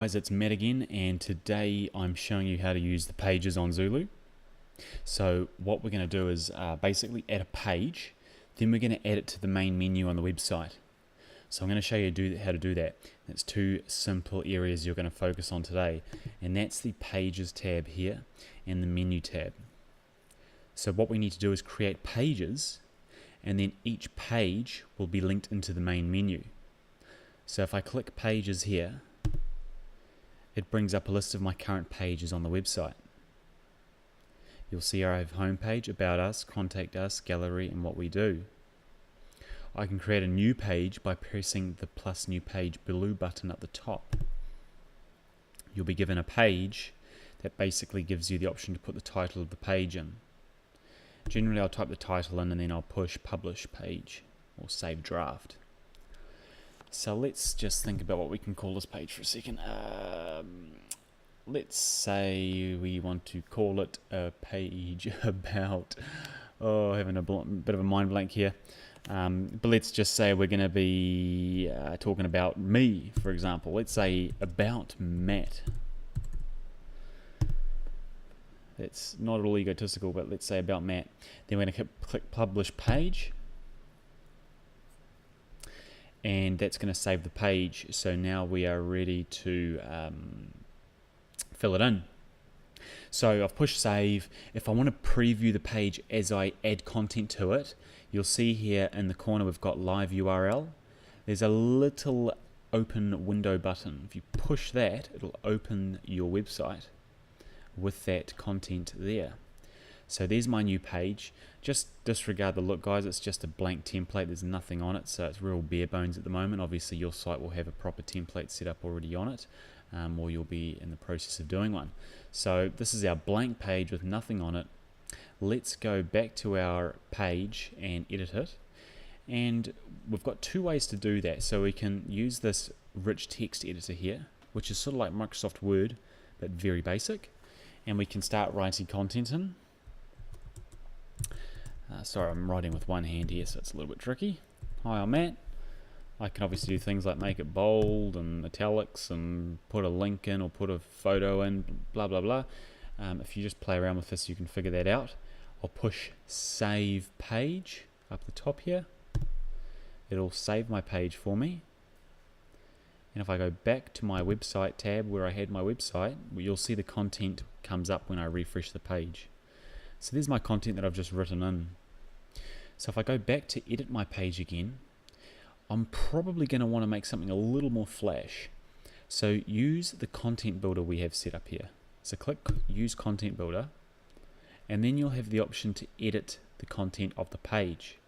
Guys, it's Matt again, and today I'm showing you how to use the pages on Zulu. So what we're going to do is basically add a page, then we're going to add it to the main menu on the website. So I'm going to show you how to do that. It's two simple areas you're going to focus on today, and that's the Pages tab here and the Menu tab. So what we need to do is create pages, and then each page will be linked into the main menu. So if I click Pages here, it brings up a list of my current pages on the website. You'll see I have homepage, about us, contact us, gallery, and what we do. I can create a new page by pressing the plus new page blue button at the top. You'll be given a page that basically gives you the option to put the title of the page in. Generally I'll type the title in and then I'll push publish page or save draft. So let's just think about what we can call this page for a second. Let's say we want to call it a page about, having a bit of a mind blank here. But let's just say we're going to be talking about me, for example. Let's say about Matt. It's not at all egotistical, but let's say about Matt. Then we're going to click publish page. And that's going to save the page. So now we are ready to fill it in. So I've pushed save. If I want to preview the page as I add content to it, you'll see here in the corner we've got live URL. There's a little open window button. If you push that, it'll open your website with that content there. So there's my new page. Just disregard the look, guys. It's just a blank template. There's nothing on it, so it's real bare bones at the moment. Obviously your site will have a proper template set up already on it, or you'll be in the process of doing one. So this is our blank page with nothing on it. Let's go back to our page and edit it. And we've got two ways to do that. So we can use this rich text editor here, which is sort of like Microsoft Word, but very basic. And we can start writing content in. Sorry, I'm writing with one hand here, so it's a little bit tricky. Hi, I'm Matt. I can obviously do things like make it bold and italics and put a link in or put a photo in, blah, blah, blah. If you just play around with this, you can figure that out. I'll push save page up the top here. It'll save my page for me. And if I go back to my website tab where I had my website, you'll see the content comes up when I refresh the page. So there's my content that I've just written in. So if I go back to edit my page again, I'm probably going to want to make something a little more flash. So use the content builder we have set up here. So click use content builder, and then you'll have the option to edit the content of the page.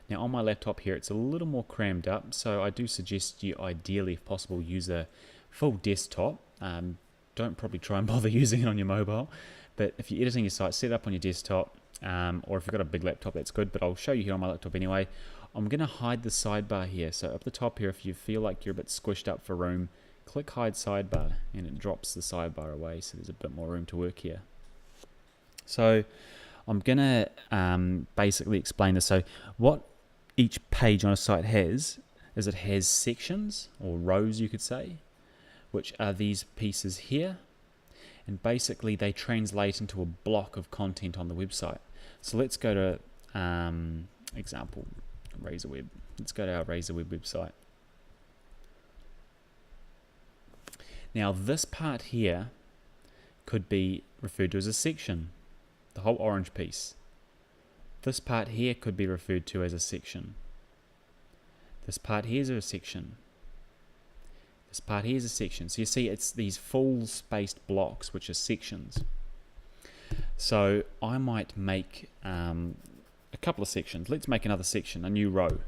Now on my laptop here it's a little more crammed up, so I do suggest you ideally, if possible, use a full desktop. Don't probably try and bother using it on your mobile, but if you're editing your site, set it up on your desktop, or if you've got a big laptop, that's good, but I'll show you here on my laptop anyway. I'm going to hide the sidebar here, so up the top here, if you feel like you're a bit squished up for room, click hide sidebar, and it drops the sidebar away, so there's a bit more room to work here. So I'm going to basically explain this. So what each page on a site has is it has sections, or rows you could say, which are these pieces here, and basically they translate into a block of content on the website. So let's go to example RazorWeb. Let's go to our RazorWeb website. Now this part here could be referred to as a section, the whole orange piece. This part here could be referred to as a section. This part here is a section. This part here is a section. So you see it's these full spaced blocks which are sections. So I might make a couple of sections. Let's make another section, a new row.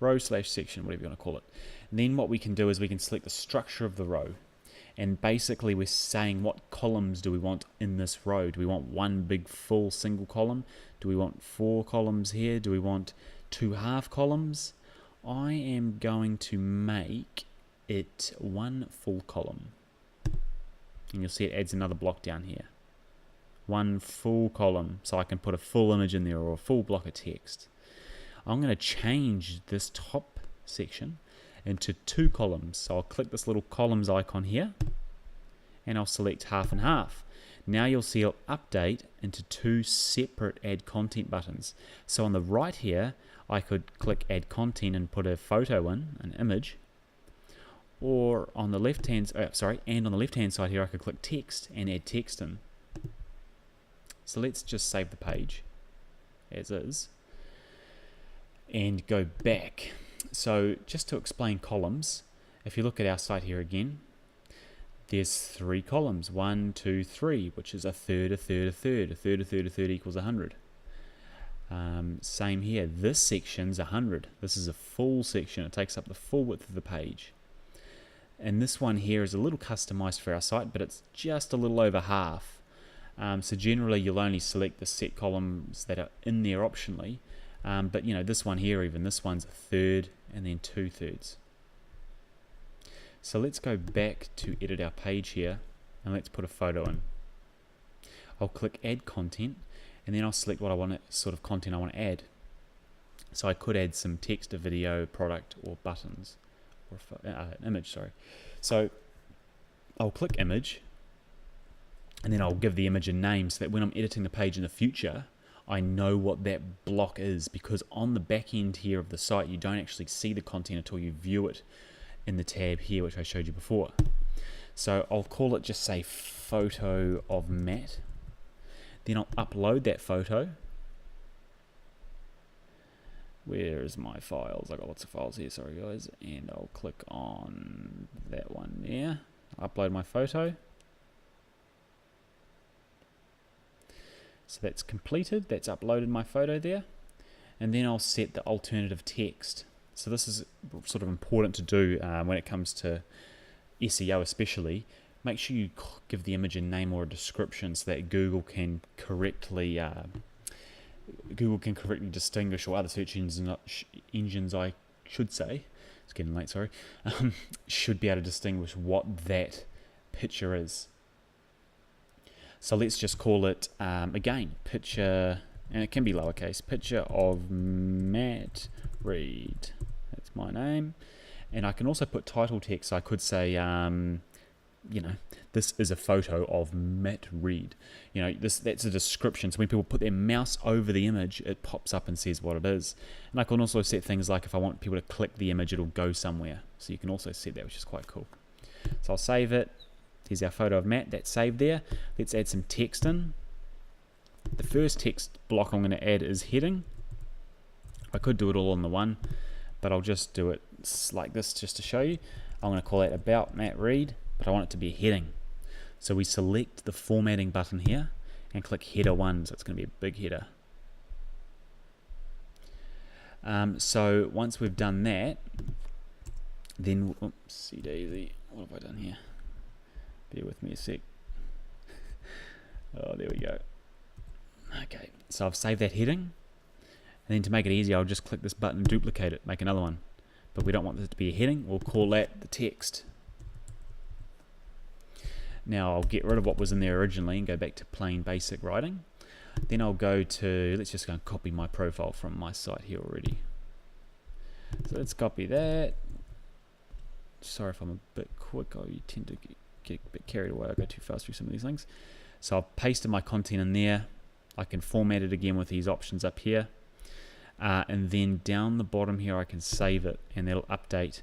Row slash section, whatever you want to call it. And then what we can do is we can select the structure of the row. And basically we're saying what columns do we want in this row. Do we want one big full single column? Do we want 4 columns here? Do we want 2 half columns? I am going to make it 1 full column. And you'll see it adds another block down here. 1 full column, so I can put a full image in there or a full block of text. I'm going to change this top section into 2 columns. So I'll click this little columns icon here and I'll select half and half. Now you'll see it'll update into 2 separate add content buttons. So on the right here, I could click add content and put a photo in, an image, or on the left hand, and on the left hand side here I could click text and add text in. So let's just save the page as is and go back. So just to explain columns, if you look at our site here again, there's 3 columns, 1, 2, 3, which is a third, a third, a third, a third, a third, a third equals 100. Same here, this section's 100. This is a full section, it takes up the full width of the page. And this one here is a little customized for our site, but it's just a little over half. So generally you'll only select the set columns that are in there optionally, but you know, this one here, even this one's a third and then 2/3. So let's go back to edit our page here and let's put a photo in. I'll click add content and then I'll select what I want, sort of content I want to add. So I could add some text, a video, product, or buttons, or image, sorry. So I'll click image and then I'll give the image a name so that when I'm editing the page in the future, I know what that block is, because on the back end here of the site, you don't actually see the content until you view it in the tab here, which I showed you before. So I'll call it, just say, photo of Matt. Then I'll upload that photo. Where is my files? I got lots of files here, sorry guys. And I'll click on that one there. Upload my photo. So that's completed, that's uploaded my photo there. And then I'll set the alternative text. So this is sort of important to do when it comes to SEO especially. Make sure you give the image a name or a description so that Google can correctly distinguish, or other search engines I should say, it's getting late, sorry, should be able to distinguish what that picture is. So let's just call it, again, picture, and it can be lowercase, picture of Matt Reed. That's my name. And I can also put title text. So I could say, you know, this is a photo of Matt Reed. You know, that's a description. So when people put their mouse over the image, it pops up and says what it is. And I can also set things like if I want people to click the image, it'll go somewhere. So you can also set that, which is quite cool. So I'll save it. Here's our photo of Matt, that's saved there. Let's add some text in. The first text block I'm going to add is heading. I could do it all on the one, but I'll just do it like this just to show you. I'm going to call that about Matt Reed, but I want it to be a heading. So we select the formatting button here and click header 1, so it's going to be a big header. So once we've done that, then, oopsie daisy, what have I done here? Bear with me a sec. Oh, there we go. Okay, so I've saved that heading. And then to make it easy, I'll just click this button, duplicate it, make another one. But we don't want this to be a heading, we'll call that the text. Now I'll get rid of what was in there originally and go back to plain basic writing. Then I'll go to, let's just go and copy my profile from my site here already. So let's copy that. Sorry if I'm a bit quick, I tend to get a bit carried away, I go too fast through some of these things. So I've pasted my content in there. I can format it again with these options up here. And then down the bottom here I can save it and that'll update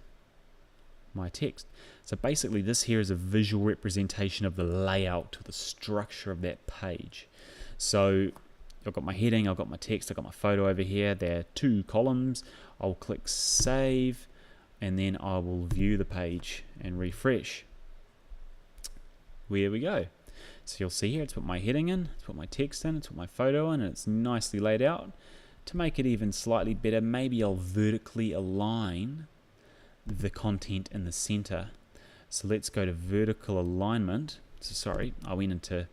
my text. So basically this here is a visual representation of the layout, the structure of that page. So I've got my heading, I've got my text, I've got my photo over here. There are 2 columns. I'll click save and then I will view the page and refresh. There we go. So you'll see here, it's put my heading in, it's put my text in, it's put my photo in, and it's nicely laid out. To make it even slightly better, maybe I'll vertically align the content in the center. So let's go to vertical alignment. So sorry, I went into,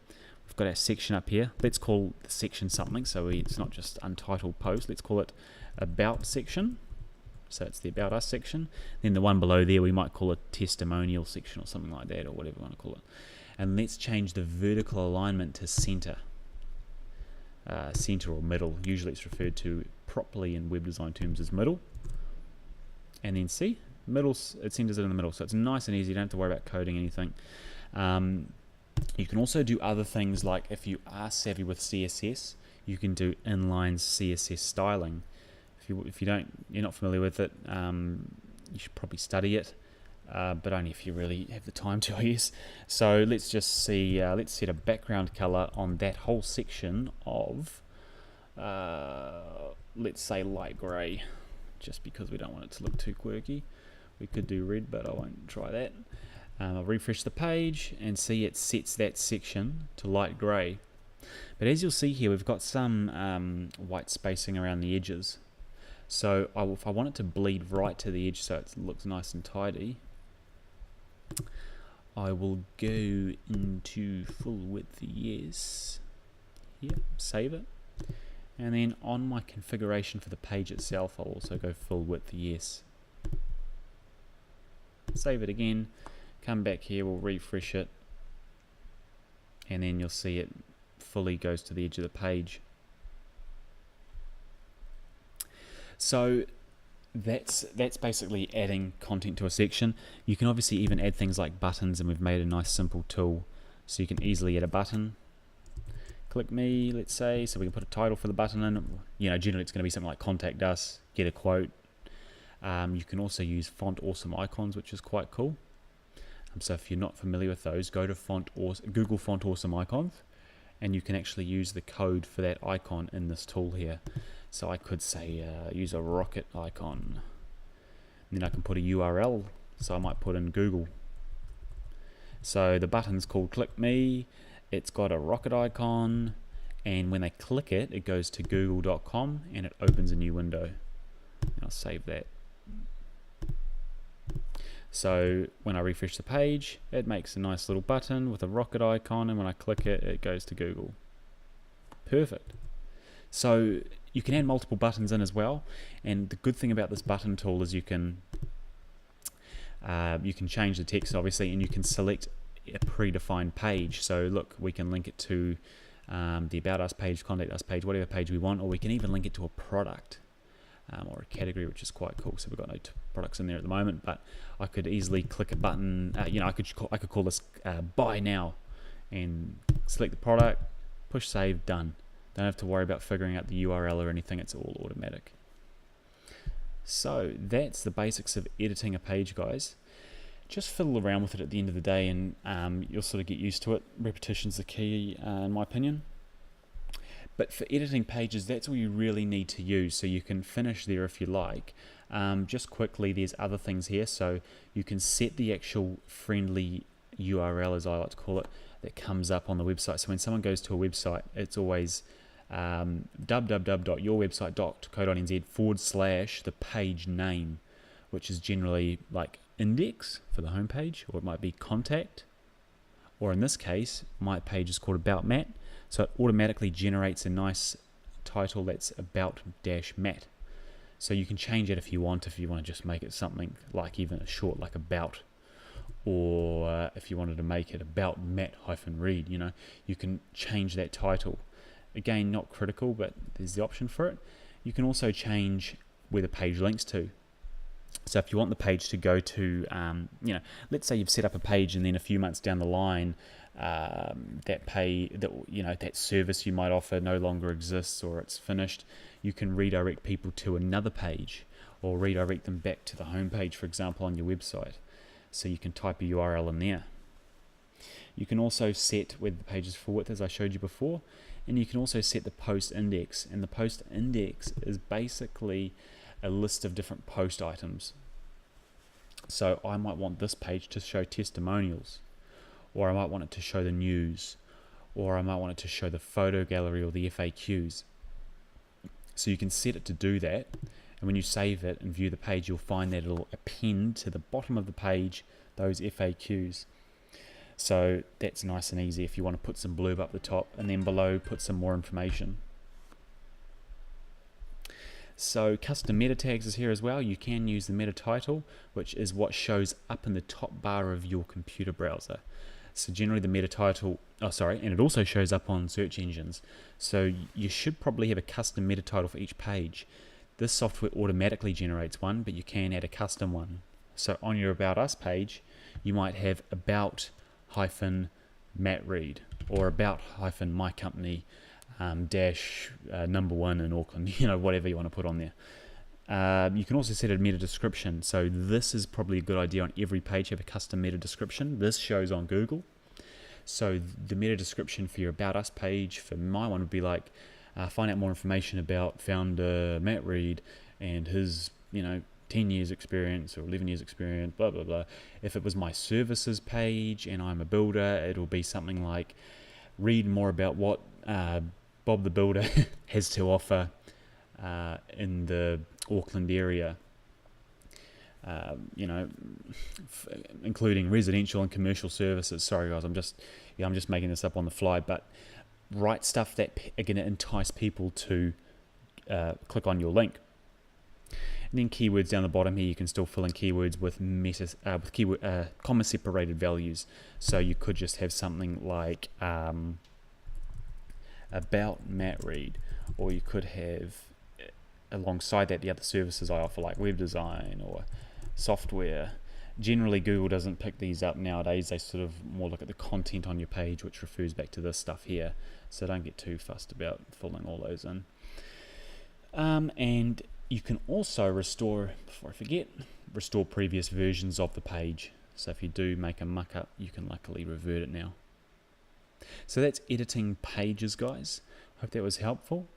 we've got our section up here. Let's call the section something, so it's not just untitled post. Let's call it about section. So it's the about us section. Then the one below there, we might call it testimonial section or something like that, or whatever we want to call it. And let's change the vertical alignment to center. Center or middle. Usually it's referred to properly in web design terms as middle. And then see, Middle, it centers it in the middle, so it's nice and easy. You don't have to worry about coding anything. You can also do other things, like if you are savvy with CSS, you can do inline CSS styling. If you're not familiar with it, you should probably study it, but only if you really have the time to, I guess. So let's just see. Let's set a background color on that whole section of, let's say, light grey, just because we don't want it to look too quirky. We could do red, but I won't try that. I'll refresh the page and see it sets that section to light grey. But as you'll see here, we've got some white spacing around the edges. So if I want it to bleed right to the edge so it looks nice and tidy, I will go into full width yes, here, save it. And then on my configuration for the page itself, I'll also go full width yes. Save it again, come back here, we'll refresh it, and then you'll see it fully goes to the edge of the page. So that's basically adding content to a section. You can obviously even add things like buttons, and we've made a nice simple tool so you can easily add a button. Click me, let's say, so we can put a title for the button in. Generally it's going to be something like contact us, get a quote. You can also use font awesome icons, which is quite cool. So if you're not familiar with those, go to Google font awesome icons, and you can actually use the code for that icon in this tool here. So I could say use a rocket icon, and then I can put a URL, so I might put in Google. So the button's called click me, it's got a rocket icon, and when they click it, it goes to google.com and it opens a new window. I'll save that. So when I refresh the page, it makes a nice little button with a rocket icon, and when I click it, it goes to Google. Perfect. So you can add multiple buttons in as well, and the good thing about this button tool is you can change the text obviously, and you can select a predefined page. So look, we can link it to the About Us page, Contact Us page, whatever page we want, or we can even link it to a product. Or a category, which is quite cool. So we've got no products in there at the moment, but I could easily click a button. I could call this buy now, and select the product, push save, done. Don't have to worry about figuring out the URL or anything. It's all automatic. So that's the basics of editing a page, guys. Just fiddle around with it at the end of the day, and you'll sort of get used to it. Repetition's the key, in my opinion. But for editing pages, that's all you really need to use, so you can finish there if you like. Just quickly, there's other things here, so you can set the actual friendly URL, as I like to call it, that comes up on the website. So when someone goes to a website, it's always www.yourwebsite.co.nz / the page name, which is generally like index for the home page, or it might be contact, or in this case, my page is called About Matt. So it automatically generates a nice title that's about-Matt. So you can change it if you want to just make it something like even a short, like about, or if you wanted to make it about Matt-Reed, you can change that title. Again, not critical, but there's the option for it. You can also change where the page links to. So if you want the page to go to, let's say you've set up a page, and then a few months down the line, that service you might offer no longer exists, or it's finished, you can redirect people to another page, or redirect them back to the home page, for example, on your website. So you can type a URL in there. You can also set where the page is full width, as I showed you before, and you can also set the post index, and the post index is basically a list of different post items. So I might want this page to show testimonials, or I might want it to show the news, or I might want it to show the photo gallery or the FAQs. So you can set it to do that, and when you save it and view the page, you'll find that it'll append to the bottom of the page those FAQs. So that's nice and easy if you want to put some blurb up the top, and then below put some more information. So custom meta tags is here as well. You can use the meta title, which is what shows up in the top bar of your computer browser. So generally the meta title, and it also shows up on search engines. So you should probably have a custom meta title for each page. This software automatically generates one, but you can add a custom one. So on your About Us page, you might have about hyphen Matt Reed, or about hyphen my company dash number one in Auckland, you know, whatever you want to put on there. You can also set a meta description. So this is probably a good idea on every page, have a custom meta description. This shows on Google. So the meta description for your About Us page, for my one, would be like, find out more information about founder Matt Reed and his, 10 years experience or 11 years experience, blah, blah, blah. If it was my services page and I'm a builder, it'll be something like, read more about what Bob the Builder has to offer in the Auckland area. Including residential and commercial services. Sorry guys, I'm just making this up on the fly, but write stuff that are going to entice people to click on your link. And then keywords down the bottom here, you can still fill in keywords with keyword comma separated values. So you could just have something like about Matt Reed, or you could have alongside that the other services I offer, like web design or software. Generally Google doesn't pick these up nowadays. They sort of more look at the content on your page, which refers back to this stuff here, so don't get too fussed about filling all those in. And you can also restore, before I forget, restore previous versions of the page. So if you do make a muck up, you can luckily revert it now. So that's editing pages, guys. Hope that was helpful.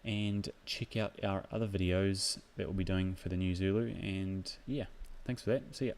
And check out our other videos that we'll be doing for the new Zulu. And yeah, thanks for that. See ya.